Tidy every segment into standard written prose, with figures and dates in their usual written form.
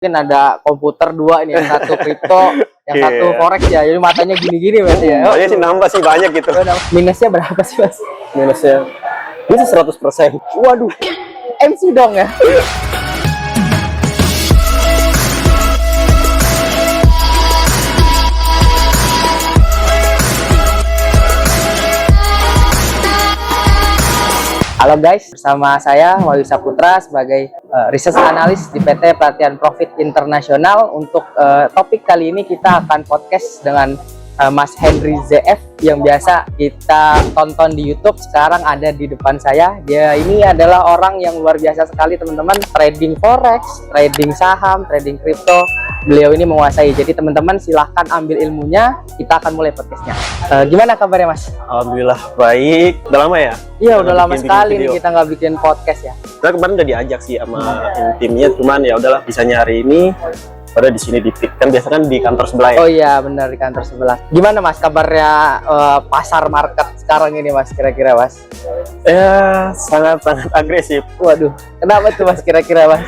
Mungkin ada komputer dua ini, yang satu kripto, yang satu forex ya. Jadi matanya gini-gini Mas ya. Makanya sih nambah sih banyak gitu. Minusnya berapa sih Mas? Minusnya itu 100%. Waduh, MC dong ya. Halo guys, bersama saya Wahyu Saputra sebagai research analis di PT Pelatihan Profit Internasional. Untuk topik kali ini kita akan podcast dengan Mas Henry ZF yang biasa kita tonton di YouTube. Sekarang ada di depan saya. Dia ini adalah orang yang luar biasa sekali teman-teman, trading forex, trading saham, trading kripto. Beliau ini menguasai. Jadi teman-teman silahkan ambil ilmunya. Kita akan mulai podcastnya. Gimana kabarnya Mas? Alhamdulillah baik. Udah lama ya? Iya udah lama sekali nih kita nggak bikin podcast ya. Kita kemarin udah diajak sih sama timnya, cuman ya udahlah bisanya hari ini. Pada di sini di kan biasa kan di kantor sebelah ya. Oh iya benar, di kantor sebelah. Gimana Mas kabarnya pasar market sekarang ini Mas, kira-kira Mas? Ya sangat agresif. Waduh, kenapa tuh Mas kira-kira Mas?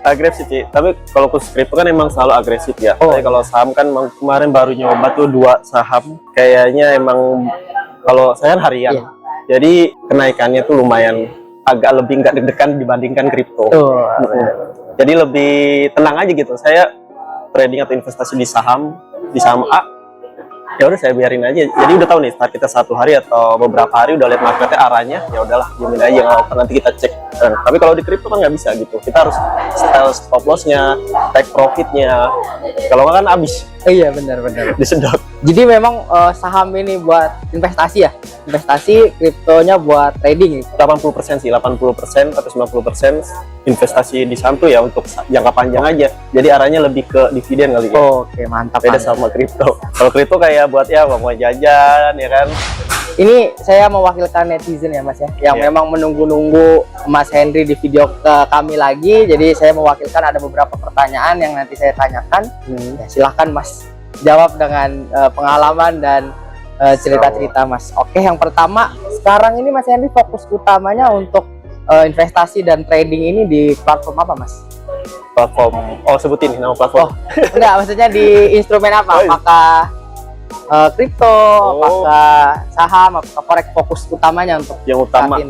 Agresif sih, tapi kalau khusus kripto kan emang selalu agresif ya. Oh. Tapi kalau saham kan kemarin baru nyoba tuh 2 saham, kayaknya emang kalau saya kan harian. Iya. Jadi kenaikannya tuh lumayan agak lebih nggak deg-degan dibandingkan kripto. Jadi lebih tenang aja gitu. Saya trading atau investasi di saham A, ya udah saya biarin aja. Jadi udah tahu nih start kita 1 hari atau beberapa hari udah lihat marketnya arahnya, ya udahlah jamin aja nggak apa, nanti kita cek. Tapi kalau di kripto kan nggak bisa gitu. Kita harus style stop lossnya, take profitnya. Kalau nggak kan habis. Iya benar. Disedot. Jadi memang saham ini buat investasi ya, investasi, kriptonya buat trading. 80% sih, 80% atau 90% investasi di saham tuh ya untuk jangka panjang aja. Jadi arahnya lebih ke dividen kali ya. Oke mantap. Beda sama kripto. Kalau kripto kayak buat ya mau jajan ya kan. Ini saya mewakilkan netizen ya Mas ya, yang memang menunggu-nunggu Mas Henry di video ke kami lagi. Jadi saya mewakilkan, ada beberapa pertanyaan yang nanti saya tanyakan. Ya, silahkan Mas jawab dengan pengalaman dan cerita-cerita Mas. Oke, yang pertama, sekarang ini Mas Henry fokus utamanya untuk investasi dan trading ini di platform apa Mas? Platform, sebutin nama platform. Enggak, maksudnya di instrumen apa? Apakah kripto, apakah saham, apakah forex? Fokus utamanya untuk yang utama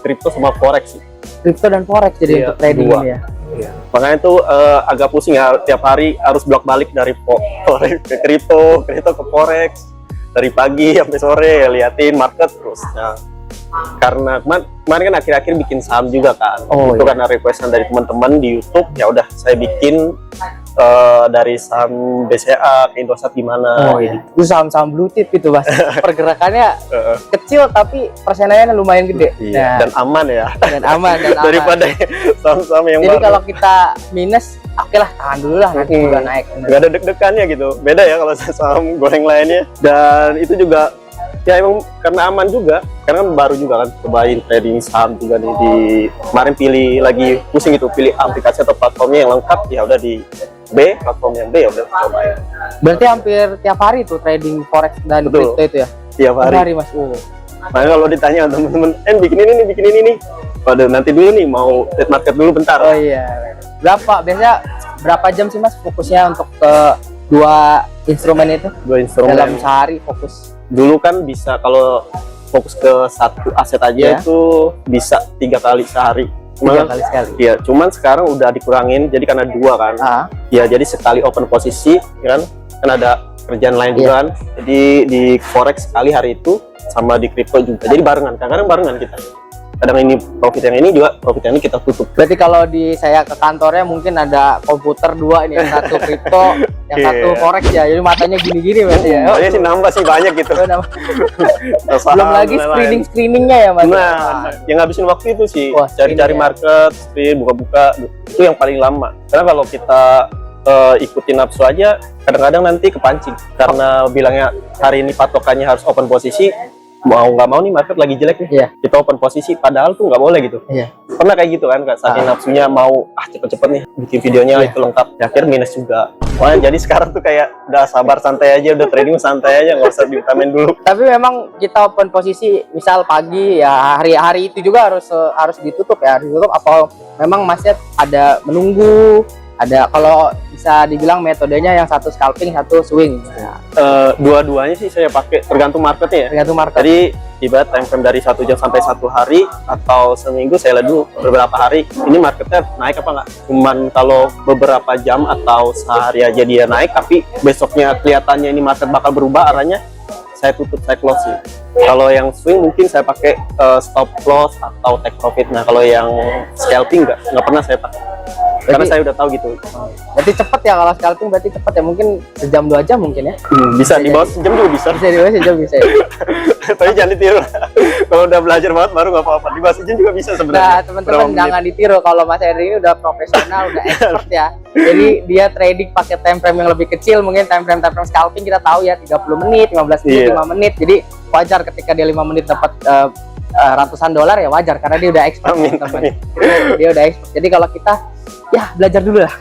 kripto sama forex sih. Kripto dan forex jadi untuk trading ini ya. Iya. Makanya tuh agak pusing ya, tiap hari harus bolak-balik dari forex ke kripto ke forex, dari pagi sampai sore ya, liatin market terus. Nah, karena kemarin kan akhir-akhir bikin saham juga kan. Itu karena requestan dari teman-teman di YouTube, ya udah saya bikin dari saham BCA ke Indosat gimana. Itu saham-saham blue chip itu Mas. Pergerakannya kecil tapi persenannya lumayan gede. Nah, dan aman ya. Dan aman. Daripada saham-saham yang jadi baru. kalau kita minus, oke lah tahan dulu lah, nanti juga naik. Gak ada deg-degannya gitu. Beda ya kalau saham goreng lainnya. Dan itu juga ya emang karena aman juga, karena kan baru juga kan cobain trading saham juga nih. Kemarin pilih lagi pusing gitu, pilih aplikasi atau platformnya yang lengkap, ya udah di platform yang B, ya udah cobain. Berarti hampir tiap hari tuh trading forex dan kripto itu ya? Tiap hari Mas. Makanya kalau ditanya temen-temen, bikin ini nih. Waduh, nanti dulu nih mau trade market dulu bentar. Oh iya. Biasanya berapa jam sih Mas fokusnya untuk ke 2 instrumen itu? 2 instrumen dalam sehari fokus. Dulu kan bisa kalau fokus ke 1 aset aja itu bisa 3 kali sehari. 3 kali sekali. Iya, cuman sekarang udah dikurangin jadi karena 2 kan. Ya jadi sekali open posisi kan ada kerjaan lain juga kan. Jadi di forex sekali hari itu sama di kripto juga. Jadi barengan, kadang-kadang barengan kita. Kadang ini profit yang ini juga, profit yang ini kita tutup. Berarti kalau saya ke kantornya mungkin ada komputer 2 ini, yang satu kripto, yang satu forex ya. Jadi matanya gini-gini Mas ya. Makanya sih nambah sih banyak gitu. Belum lagi screeningnya ya Mas. Nah, yang ngabisin waktu itu sih cari-cari ya. market, screen, buka-buka, itu yang paling lama. Karena kalau kita ikutin nafsu aja, kadang-kadang nanti kepancing. Karena bilangnya hari ini patokannya harus open posisi, mau nggak mau nih market lagi jelek nih, kita open posisi, padahal tuh nggak boleh gitu. Pernah kayak gitu kan, saking nafsunya mau cepet-cepet nih bikin videonya itu lengkap, akhir minus juga. Wah, jadi sekarang tuh kayak udah sabar santai aja, udah trading santai aja, nggak usah diutamain dulu. Tapi memang kita open posisi misal pagi ya, hari itu juga harus ditutup ya, harus ditutup. Apa memang Masnya ada menunggu Ada kalau bisa dibilang metodenya yang satu scalping, satu swing. Dua-duanya sih saya pakai, tergantung marketnya ya. Tergantung market. Jadi ibarat time frame dari 1 jam sampai 1 hari atau seminggu saya lihat dulu beberapa hari ini marketnya naik apa nggak. Cuman kalau beberapa jam atau sehari aja dia naik, tapi besoknya kelihatannya ini market bakal berubah arahnya, saya tutup, saya close sih. Kalau yang swing mungkin saya pakai stop loss atau take profit. Nah kalau yang scalping nggak pernah saya pakai. Karena saya udah tahu gitu. Berarti cepet ya kalau scalping, berarti cepet ya, mungkin sejam 2 jam mungkin ya. Bisa di bawah sejam juga bisa. Bisa di bawah sejam bisa ya. Tapi jangan ditiru. Kalau udah belajar banget baru nggak apa-apa. Di bawah sejam juga bisa sebenarnya. Nah teman-teman jangan ditiru, kalau Mas Henry ini udah profesional, udah expert ya. Jadi dia trading pakai time frame yang lebih kecil, mungkin time frame scalping kita tahu ya 30 menit, 15 menit, 5 menit. Jadi wajar ketika dia 5 menit dapat ratusan dolar ya, wajar karena dia udah expert. Teman-teman. Dia udah expert. Jadi kalau kita ya belajar dulu lah.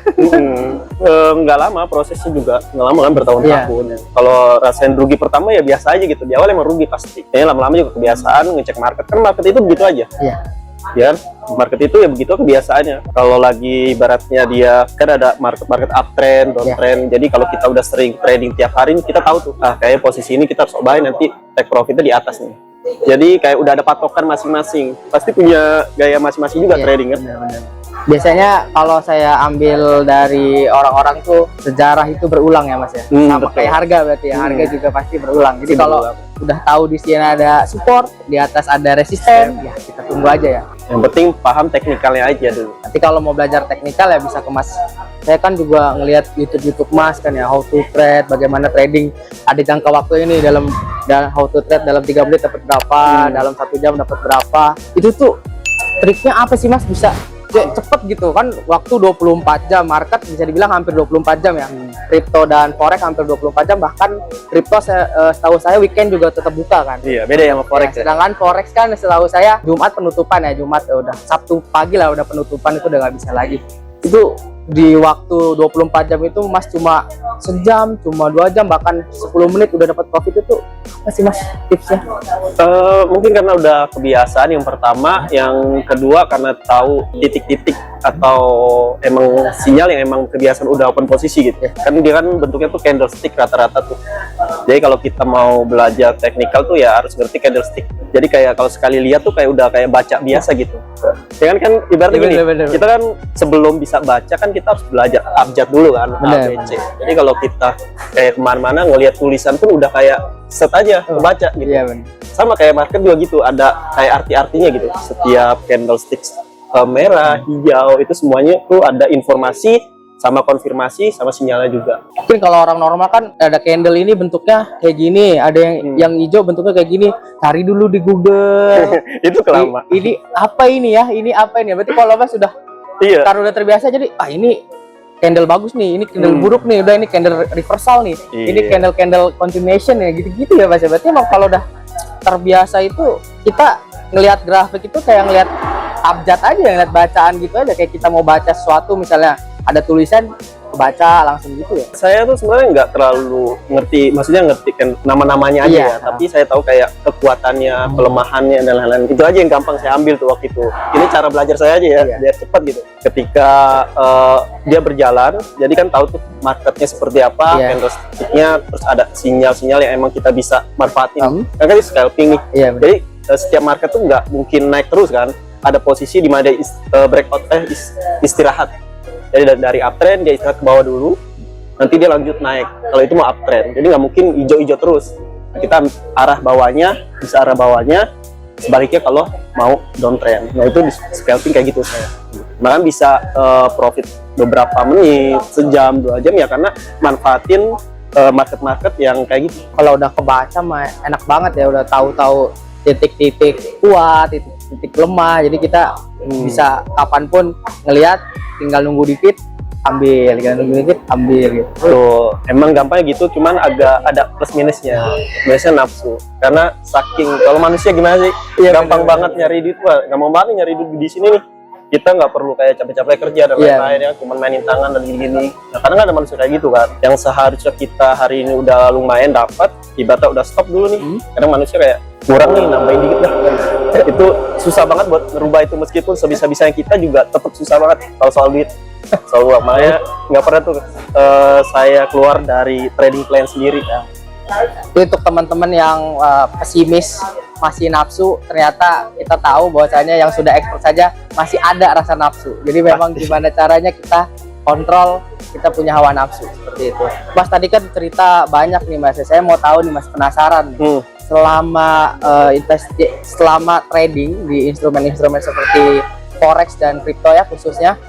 Nggak lama prosesnya juga, nggak lama kan, bertahun-tahun. Kalau rasain rugi pertama ya biasa aja gitu, di awal emang rugi pasti. Kayaknya lama-lama juga kebiasaan ngecek market, kan market itu begitu aja. Iya. Ya, market itu ya begitu kebiasaannya. Kalau lagi ibaratnya dia kan ada market uptrend, downtrend. Jadi kalau kita udah sering trading tiap hari, kita tahu tuh, kayak posisi ini kita harus cobain, nanti take profitnya di atas nih. Jadi kayak udah ada patokan masing-masing. Pasti punya gaya masing-masing juga trading kan. Biasanya kalau saya ambil dari orang-orang tuh, sejarah itu berulang ya Mas ya. Sama betul. kayak harga berarti ya, harga juga pasti berulang. Jadi kalau udah tahu di sini ada support, di atas ada resisten, ya kita tunggu aja ya. Yang penting paham teknikalnya aja dulu. Nanti kalau mau belajar teknikal ya bisa ke Mas. Saya kan juga ngelihat YouTube Mas kan ya, how to trade, bagaimana trading, ada jangka waktu ini dalam how to trade dalam 3 menit dapat berapa, dalam 1 jam dapat berapa. Itu tuh triknya apa sih Mas, bisa cepet gitu kan, waktu 24 jam, market bisa dibilang hampir 24 jam ya. Crypto dan forex hampir 24 jam, bahkan crypto setahu saya weekend juga tetap buka kan. Iya, beda ya sama forex. Sedangkan forex kan setahu saya Jumat penutupan ya, Jumat udah, Sabtu pagi lah udah penutupan, itu udah nggak bisa lagi. Itu di waktu 24 jam itu Mas cuma sejam, cuma 2 jam, bahkan 10 menit udah dapat profit. Itu masih Mas tipsnya? Mungkin karena udah kebiasaan yang pertama, yang kedua karena tahu titik-titik atau emang sinyal yang emang kebiasaan udah open posisi gitu. Kan dia kan bentuknya tuh candlestick rata-rata tuh. Jadi kalau kita mau belajar teknikal tuh ya harus ngerti candlestick. Jadi kayak kalau sekali lihat tuh kayak udah kayak baca biasa gitu. Ya kan ibaratnya gini, kita kan sebelum bisa baca kan kita harus belajar abjad dulu kan, A, B, C. Jadi kalau kita kayak kemana-mana ngelihat tulisan pun udah kayak set aja kebaca gitu. Sama kayak market juga gitu, ada kayak arti-artinya gitu. Setiap candlestick merah, hijau, itu semuanya tuh ada informasi sama konfirmasi sama sinyalnya juga. Mungkin kalau orang normal kan ada candle ini bentuknya kayak gini, ada yang hijau bentuknya kayak gini, cari dulu di Google. Itu kelama. Ini apa ini ya? Ini apa ini? Berarti kalau Mas sudah karena udah terbiasa, jadi ini candle bagus nih, ini candle buruk nih, udah ini candle reversal nih, ini candle continuation ya, gitu-gitu ya Mas. Berarti emang kalau udah terbiasa itu, kita ngelihat grafik itu kayak ngelihat abjad aja, ngelihat bacaan gitu aja, kayak kita mau baca sesuatu, misalnya ada tulisan, baca langsung gitu ya. Saya tuh sebenarnya nggak terlalu ngerti, maksudnya ngerti kan nama-namanya aja ya, tapi saya tahu kayak kekuatannya, pelemahannya dan lain-lain. Itu aja yang gampang saya ambil tuh waktu itu. Ini cara belajar saya aja ya, biar cepat gitu. Ketika dia berjalan, jadi kan tahu tuh marketnya seperti apa, candlesticknya, terus ada sinyal-sinyal yang emang kita bisa manfaatin. Kan ini scalping nih, jadi setiap market tuh nggak mungkin naik terus kan. Ada posisi di mana breakout, istirahat. Jadi dari uptrend dia istirahat ke bawah dulu, nanti dia lanjut naik. Kalau itu mau uptrend, jadi nggak mungkin hijau-hijau terus. Kita arah bawahnya, bisa arah bawahnya. Sebaliknya kalau mau downtrend, nah itu di scalping kayak gitu saya. Bahkan bisa profit beberapa menit, sejam, 2 jam ya, karena manfaatin market-market yang kayak gitu. Kalau udah kebaca mah enak banget ya, udah tahu-tahu titik-titik kuat, titik lemah, jadi kita bisa kapanpun ngelihat, tinggal nunggu dikit ambil, gitu. Tuh, emang gampangnya gitu, cuman agak ada plus minusnya. Biasanya nafsu, karena saking, kalau manusia gimana sih, gampang banget nyari duit, gampang banget nyari duit di sini nih. Kita nggak perlu kayak capek-capek kerja dan lain-lain ya, cuma mainin tangan dan gini-gini. Nah, karena nggak ada manusia kayak gitu kan, yang seharusnya kita hari ini udah lumayan dapat, tiba-tiba udah stop dulu nih. Karena manusia kayak kurang nih, nambahin dikit dah. Itu susah banget buat ngerubah itu, meskipun sebisa-bisanya kita juga tetap susah banget kalau soal duit. Selalu uang, makanya nggak pernah tuh saya keluar dari trading plan sendiri. Itu untuk teman-teman yang pesimis, masih nafsu, ternyata kita tahu bahwasanya yang sudah expert saja masih ada rasa nafsu. Jadi memang gimana caranya kita kontrol, kita punya hawa nafsu seperti itu. Mas tadi kan cerita banyak nih Mas, saya mau tahu nih Mas, penasaran nih. Selama trading di instrumen-instrumen seperti forex dan kripto ya khususnya,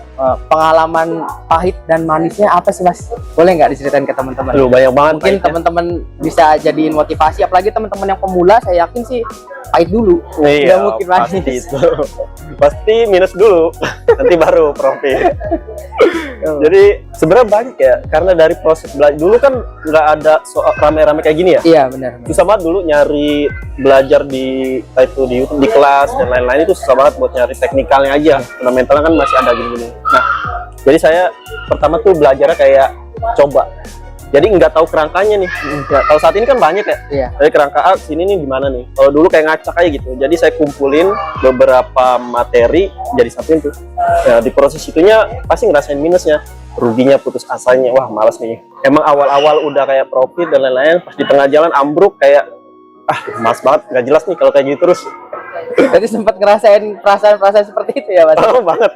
pengalaman pahit dan manisnya apa sih Mas? Boleh nggak diceritain ke teman-teman? Banyak banget. Mungkin teman-teman bisa jadiin motivasi, apalagi teman-teman yang pemula, saya yakin sih pahit dulu. Iya, nggak mungkin pasti manis. itu. Pasti minus dulu, nanti baru profit. Jadi sebenarnya banyak ya, karena dari proses belajar dulu kan nggak ada soal rame-rame kayak gini ya. Iya benar. Susah banget dulu nyari belajar di YouTube, di kelas dan lain-lain, itu susah banget buat nyari teknikalnya aja. Fundamentalnya kan masih ada gini-gini. Nah, jadi saya pertama tuh belajarnya kayak coba. Jadi nggak tahu kerangkanya nih. Kalau saat ini kan banyak ya. Iya. Dari kerangka A sini nih gimana nih. Kalau dulu kayak ngacak aja gitu. Jadi saya kumpulin beberapa materi jadi satu itu. Nah, di proses itunya pasti ngerasain minusnya, ruginya, putus asanya. Wah, males nih. Emang awal-awal udah kayak profit dan lain-lain, pas di tengah jalan ambruk kayak males banget, nggak jelas nih kalau kayak gitu terus. Jadi sempat ngerasain perasaan-perasaan seperti itu ya Mas? Oh, banget.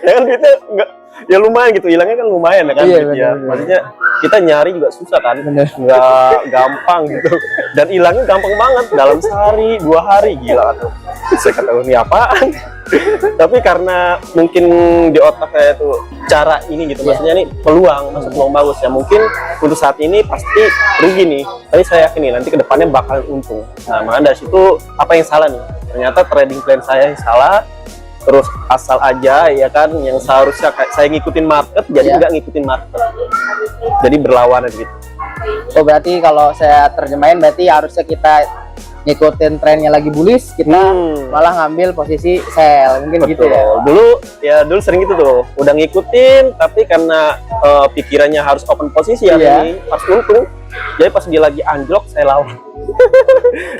Ya kan duitnya nggak, ya lumayan gitu, hilangnya kan lumayan ya kan. Iya, ya. Maksudnya kita nyari juga susah kan, Bener. nggak gampang gitu, dan hilangnya gampang banget dalam sehari 2 hari, gila tuh. Saya kata ini apaan. Tapi karena mungkin di otak saya tuh cara ini gitu, maksudnya nih peluang, masuk peluang bagus ya, mungkin untuk saat ini pasti rugi nih, tapi saya yakin nih nanti kedepannya bakal untung. Nah, makanya dari situ apa yang salah nih, ternyata trading plan saya yang salah, terus asal aja ya kan, yang seharusnya saya ngikutin market jadi nggak ngikutin market, jadi berlawanan gitu. Oh berarti kalau saya terjemahin berarti harusnya kita ngikutin trennya lagi bullish, kita malah ngambil posisi sell, mungkin gitu ya. Dulu sering gitu tuh, udah ngikutin tapi karena pikirannya harus open posisi ya, ini harus untung, jadi pas dia lagi anjlok saya lawan.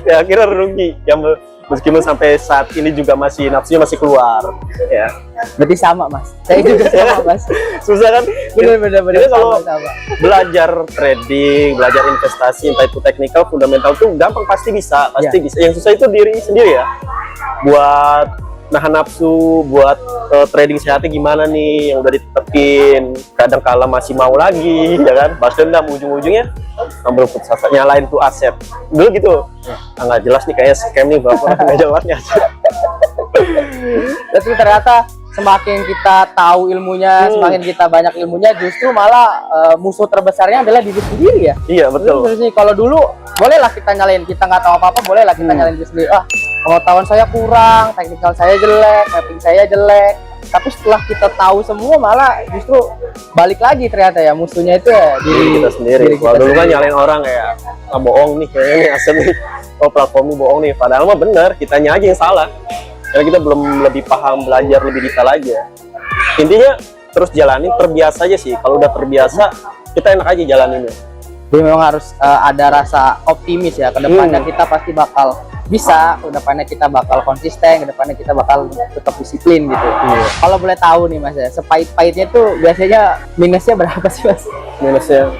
Ya akhirnya rugi ya, meskipun sampai saat ini juga masih nafsunya masih keluar ya. Berarti sama Mas, saya juga sama Mas. Susah kan? Bener. Jadi kalau sama. belajar trading, belajar investasi, entah itu teknikal, fundamental tuh gampang, pasti bisa. Yang susah itu diri sendiri ya, buat nahan nafsu, buat trading sehatnya gimana nih, yang udah ditetepin. Kadang kala masih mau lagi ya kan, balas dendam, ujung-ujungnya ambil putus asa, nyalain tuh aset dulu gitu. Nggak jelas nih, kayak scam nih, berapa nggak jawabnya. Tapi ternyata semakin kita tahu ilmunya, semakin kita banyak ilmunya, justru malah musuh terbesarnya adalah diri sendiri ya. Iya betul. Terus nih, kalau dulu bolehlah kita nyalain, kita nggak tahu apa-apa, bolehlah kita nyalain diri sendiri. Pengetahuan saya kurang, teknikal saya jelek, mapping saya jelek. Tapi setelah kita tahu semua, malah justru balik lagi ternyata ya, musuhnya itu ya diri kita sendiri. Kalau dulu kan nyalain orang kayak bohong nih, kayaknya nih aset nih, platform ini bohong nih. Padahal mah bener, kitanya aja yang salah. Karena kita belum lebih paham, belajar lebih detail aja. Intinya terus jalanin, terbiasa aja sih. Kalau udah terbiasa, kita enak aja jalaninnya. Jadi memang harus ada rasa optimis ya, kedepannya kita pasti bakal bisa, kedepannya kita bakal konsisten, kedepannya kita bakal tetap disiplin gitu. Kalau boleh tahu nih Mas ya, sepahit-pahitnya tuh biasanya minusnya berapa sih Mas? Minusnya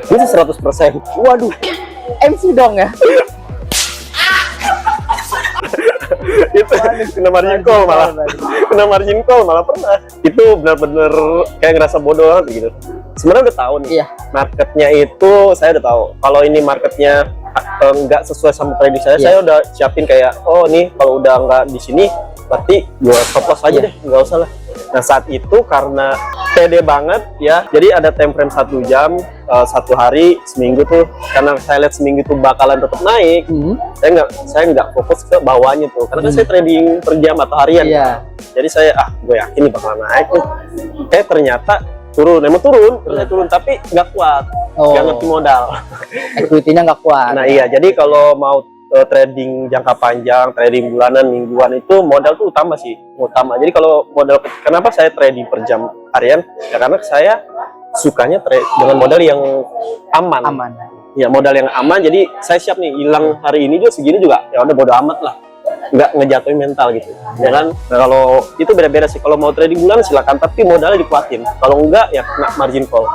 itu 100%. Waduh, MC dong ya. Itu kena margin call malah pernah. Itu benar-benar kayak ngerasa bodoh banget gitu. Sebenarnya udah tahu nih, marketnya itu saya udah tahu. Kalau ini marketnya nggak sesuai sama prediksi saya udah siapin kayak, oh nih kalau udah nggak di sini berarti gua stop loss aja deh, nggak usah lah. Nah saat itu karena pede banget ya, jadi ada time frame 1 jam, 1 hari, seminggu tuh, karena saya lihat seminggu tuh bakalan tetap naik. Saya nggak fokus ke bawahnya tuh, karena kan saya trading per jam atau harian. Jadi saya gue yakin nih bakalan naik tuh. Ternyata turun, emang turun, terus saya turun, tapi nggak kuat, nggak ngerti modal. Equity-nya nggak kuat. Nah iya, jadi kalau mau trading jangka panjang, trading bulanan, mingguan, itu modal tuh utama. Jadi kalau modal, kenapa saya trading per jam harian? Ya karena saya sukanya dengan modal yang aman. Ya modal yang aman, jadi saya siap nih, hilang hari ini juga segini juga, ya udah bodo amat lah. nggak ngejatuhin mental gitu, ya kan? Nah, kalau itu beda-beda sih. Kalau mau trading bulan silakan, tapi modalnya dikuatin. Kalau enggak ya kena margin call.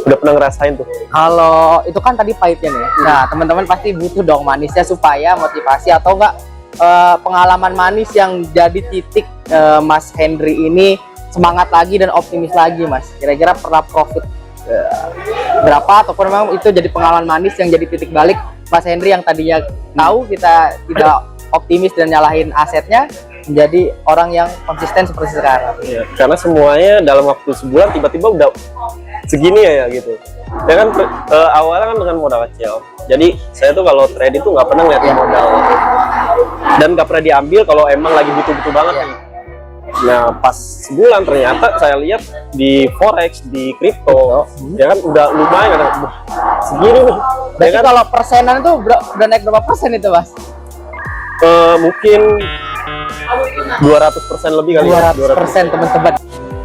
Udah pernah ngerasain tuh. Kalau itu kan tadi pahitnya nih. Nah, teman-teman pasti butuh dong manisnya supaya motivasi atau enggak pengalaman manis yang jadi titik Mas Henry ini semangat lagi dan optimis lagi, Mas. Kira-kira pernah profit berapa ataupun memang itu jadi pengalaman manis yang jadi titik balik Mas Henry yang tadinya tahu kita tidak optimis dan nyalahin asetnya menjadi orang yang konsisten seperti sekarang. Ya, karena semuanya dalam waktu sebulan tiba-tiba udah segini ya gitu. Ya kan awalnya kan dengan modal kecil. Jadi saya tuh kalau trade itu nggak pernah ngeliatin modal dan nggak pernah diambil kalau emang lagi butuh-butuh banget nih. Nah pas sebulan ternyata saya lihat di forex, di kripto, ya kan udah lumayan kan, segini nih. Berarti Ya kan, kalau persenan itu udah naik berapa persen itu, Mas? mungkin 200% lebih kali. 200% teman-teman.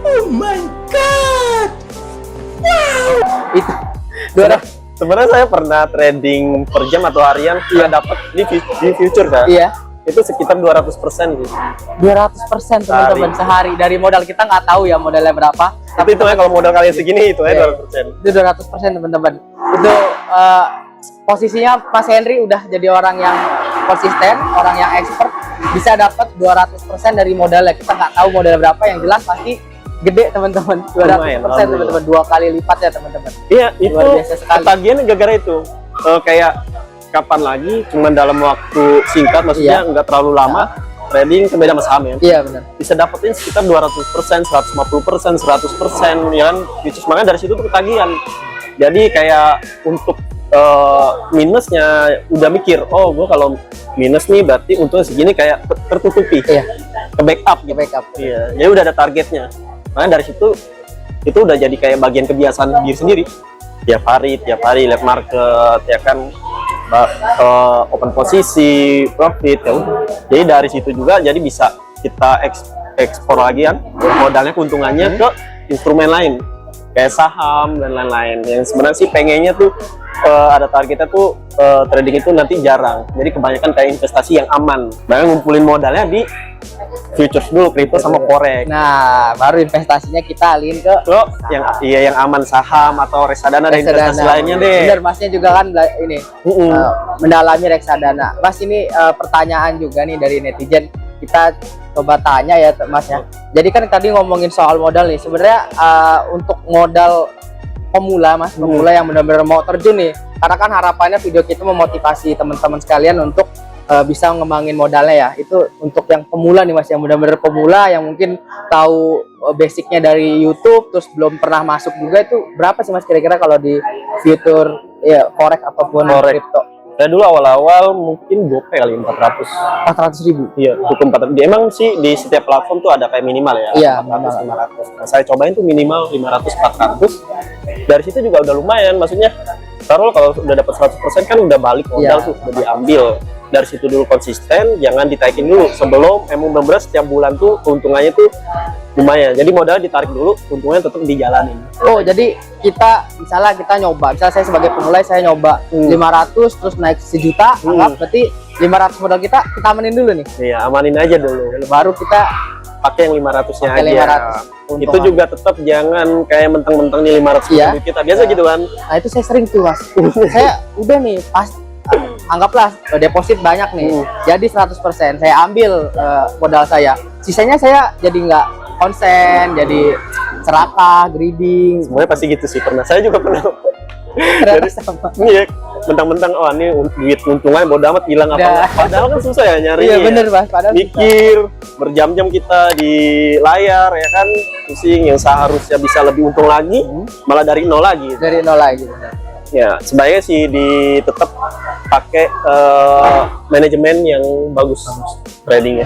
Oh my god. Wow. Itu 200. Sebenarnya saya pernah trading per jam atau harian, ya dapat di future kan. Iya. Itu sekitar 200% gitu. 200% teman-teman sehari dari modal kita nggak tahu ya modalnya berapa. Tapi itu ya kalau modal kalian segini itu ya 200%. Itu 200% teman-teman. Itu posisinya Mas Henry udah jadi orang yang konsisten, orang yang expert, bisa dapat 200% dari modalnya. Kita nggak tahu modal berapa, yang jelas pasti gede teman-teman. 200% teman-teman, 2 kali lipat ya teman-teman. Iya, itu ketagihan gara-gara itu. Kayak kapan lagi, cuman dalam waktu singkat, maksudnya nggak terlalu lama, trading beda sama saham ya. Iya benar. Bisa dapetin sekitar 200%, 150%, 100%, ya kan? Makanya dari situ tuh ketagihan. Jadi kayak untuk minusnya udah mikir, oh gue kalau minus nih berarti untungnya segini, kayak tertutupi. Iya. Ke backup. Ke backup. Iya. Jadi udah ada targetnya. Makanya dari situ itu udah jadi kayak bagian kebiasaan diri sendiri. Tiap hari lihat market, ya kan, open posisi, profit, ya udah. Jadi dari situ juga jadi bisa kita ekspor lagi kan modalnya, keuntungannya ke instrumen lain kayak saham dan lain-lain. Yang sebenarnya sih pengennya tuh ada targetnya tuh trading itu nanti jarang. Jadi kebanyakan kayak investasi yang aman. Bahkan ngumpulin modalnya di futures dulu, kripto sama forex. Nah, baru investasinya kita alihin ke yang aman, saham atau reksadana dan investasi lainnya deh. Bener, Masnya juga kan ini mendalami reksadana. Mas, ini pertanyaan juga nih dari netizen. Kita coba tanya ya Mas ya. Jadi kan tadi ngomongin soal modal nih. Sebenarnya untuk modal pemula, Mas, pemula yang benar-benar mau terjun nih. Karena kan harapannya video kita memotivasi teman-teman sekalian untuk bisa ngembangin modalnya ya. Itu untuk yang pemula nih Mas, yang benar-benar pemula yang mungkin tahu basicnya dari YouTube terus belum pernah masuk juga, itu berapa sih Mas kira-kira kalau di future ya forex ataupun crypto? Saya dulu awal-awal mungkin gope kali 400.000. Iya, cukup 400. Emang sih di setiap platform tuh ada kayak minimal ya. Iya, 400, 500. Nah, saya cobain tuh minimal 500, 400. Dari situ juga udah lumayan, maksudnya taruh kalau udah dapat 100% kan udah balik modal tuh, udah diambil. Dari situ dulu konsisten, jangan ditaikin dulu sebelum emang bener-bener setiap bulan tuh keuntungannya tuh lumayan. Jadi modal ditarik dulu, untungnya tetap dijalanin. Oh, jadi kita misalnya kita nyoba, misalnya saya sebagai pemula saya nyoba 500 terus naik 1 juta, anggap berarti 500 modal kita amanin dulu nih. Iya, amanin aja dulu. Baru kita pakai yang 500-nya aja. 500. Itu juga tetap jangan kayak mentang-mentang nih 500 kita biasa gitu kan. Nah, itu saya sering tuh Mas. Saya udah nih pas anggaplah deposit banyak nih, jadi 100% saya ambil modal saya, sisanya saya jadi nggak konsen, jadi serakah, greedy. Semuanya pasti gitu sih, pernah. Saya juga pernah. Jadi, iya, mentang-mentang oh ini duit untungan bodo amat, hilang apa? Padahal kan susah ya nyari. Iya bener Mas, padahal mikir berjam-jam kita di layar ya kan, pusing, yang seharusnya bisa lebih untung lagi, malah dari nol lagi. Dari nol lagi. Ya, sebaiknya sih tetap pakai manajemen yang bagus tradingnya.